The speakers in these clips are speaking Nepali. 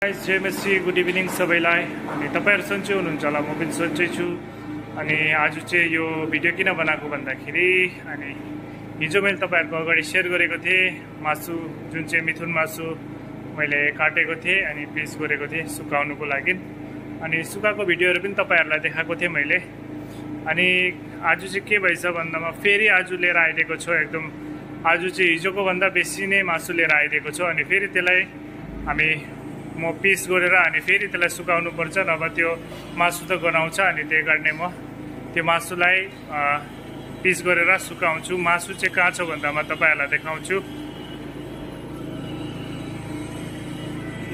जय मेसी गुड इभिनिङ सबैलाई। अनि तपाईहरु सन्चै हुनुहुन्छ होला, म पनि सन्चै छु। अनि आज चाहिँ यो भिडियो किन बनाएको भन्दाखेरि अनि हिजो मैले तपाईहरुको अगाडि शेयर गरेको थिएँ मासु, जुन चाहिँ मिथुन मासु मैले काटेको थिएँ अनि पिस गरेको थिएँ सुकाउनुको लागि। अनि सुकाएको भिडियोहरु पनि तपाईहरुलाई देखाएको थिएँ मैले। अनि आज चाहिँ के भइछ भन्दामा फेरि आज लिएर आइदिएको छु। एकदम आज चाहिँ हिजोको भन्दा बेसी नै मासु लिएर आइदिएको छु। अनि फेरि त्यसलाई हामी म पिस गरेर अनि फेरि त्यसलाई सुकाउनु पर्छ, नभए त्यो मासु त गनाउँछ। अनि त्यही कारणले म त्यो मासुलाई पिस गरेर सुकाउँछु। मासु चाहिँ कहाँ छ भन्दामा तपाईहरुलाई देखाउँछु।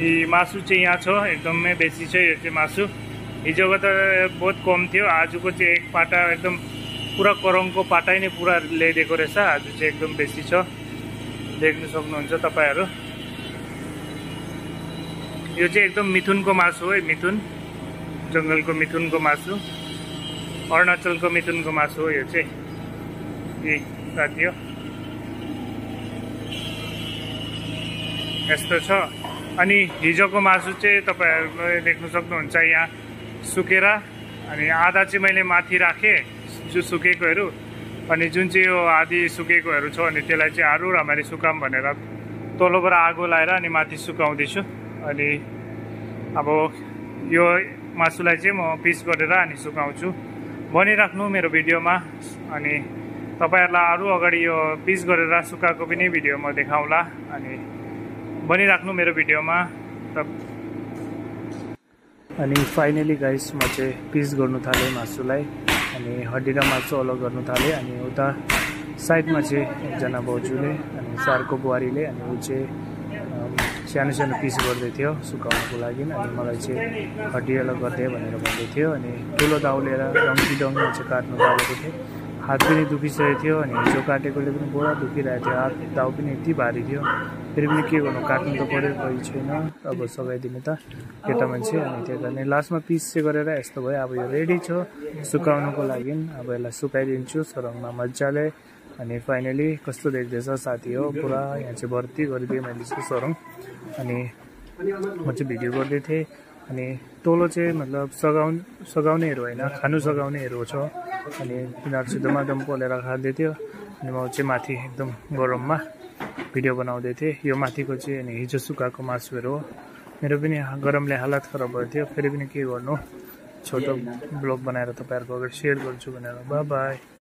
यी मासु चाहिँ यहाँ छ, एकदमै बेसी छ यो चाहिँ मासु। हिजोको त बहुत कम थियो, आजको चाहिँ एक पाटा एकदम पुरा करङको पाटै नै पुरा ल्याइदिएको रहेछ। आज चाहिँ एकदम बेसी छ, देख्न सक्नुहुन्छ तपाईहरु। यो चाहिँ एकदम मिथुनको मासु हो, मिथुन जंगलको मिथुनको मासु, अरुणाचलको मिथुनको मासु हो यो चाहिँ। साथीहरु यस्तो छ। अनि हिजोको मासु चाहिँ तपाईहरुले देख्न सक्नुहुन्छ यहाँ सुकेर, अनि आधा चाहिँ मैले माथि राखे जो सुकेकोहरु, अनि जुन चाहिँ यो आधी सुकेकोहरु छ अनि त्यसलाई चाहिँ आरु राम्ररी सुकाम भनेर तलबाट आगो लाएर अनि माथि सुकाउँदैछु। अनि अब यो मासुलाई चाहिँ म पिस गरेर अनि सुकाउँछु। बनिराख्नु मेरो भिडियोमा। अनि तपाईहरुलाई अरु अगाडि यो पिस गरेर सुकाएको पनि भिडियो म देखाउँला। अनि बनिराख्नु मेरो भिडियोमा। अनि फाइनली गाइस म चाहिँ पिस गर्नु थाले मासुलाई। अनि हड्डी र मासु अलग गर्नु थाले। अनि उता साइडमा चाहिँ एकजना भाउजूले अनि सारको बुहारीले अनि ऊ चाहिँ सानो सानो पिस गर्दै थियो सुकाउनको लागि। अनि मलाई चाहिँ हड्डी अलग गर्दै भनेर भन्दै थियो। अनि ठुलो दाउ लिएर डङ्की चाहिँ काट्नु थालेको थिएँ। हात पनि दुखिसकेको थियो, अनि हिजो काटेकोले पनि पुरा दुखिरहेको थियो। हात दाउ पनि यति भारी थियो, फेरि पनि के गर्नु, काट्नु त पऱ्यो, कोही छैन अब सघाइदिने त केटा मान्छे। अनि त्यही कारण लास्टमा पिस चाहिँ गरेर यस्तो भयो। अब यो रेडी छ सुकाउनुको लागि। अब यसलाई सुकाइदिन्छु सरङमा मजाले। अनि फाइनली कस्तो देख्दैछ साथी हो, पुरा यहाँ चाहिँ भर्ती गरिदिएँ मैले चाहिँ सरङ। अनि म चाहिँ भिडियो गर्दै थिएँ। अनि तोलो चाहिँ मतलब सघाउनेहरू होइन, खानु सघाउनेहरू छ। अनि तिनीहरू चाहिँ दमादम पोलेर खाँदै थियो। अनि म चाहिँ माथि एकदम गरममा भिडियो बनाउँदै थिएँ। यो माथिको चाहिँ अनि हिजो सुकाएको मासुहरू हो। मेरो पनि गरमले हालत खराब भएको थियो, फेरि पनि के गर्नु, छोटो ब्लग बनाएर तपाईँहरूको अगाडि सेयर गर्छु भनेर। By by.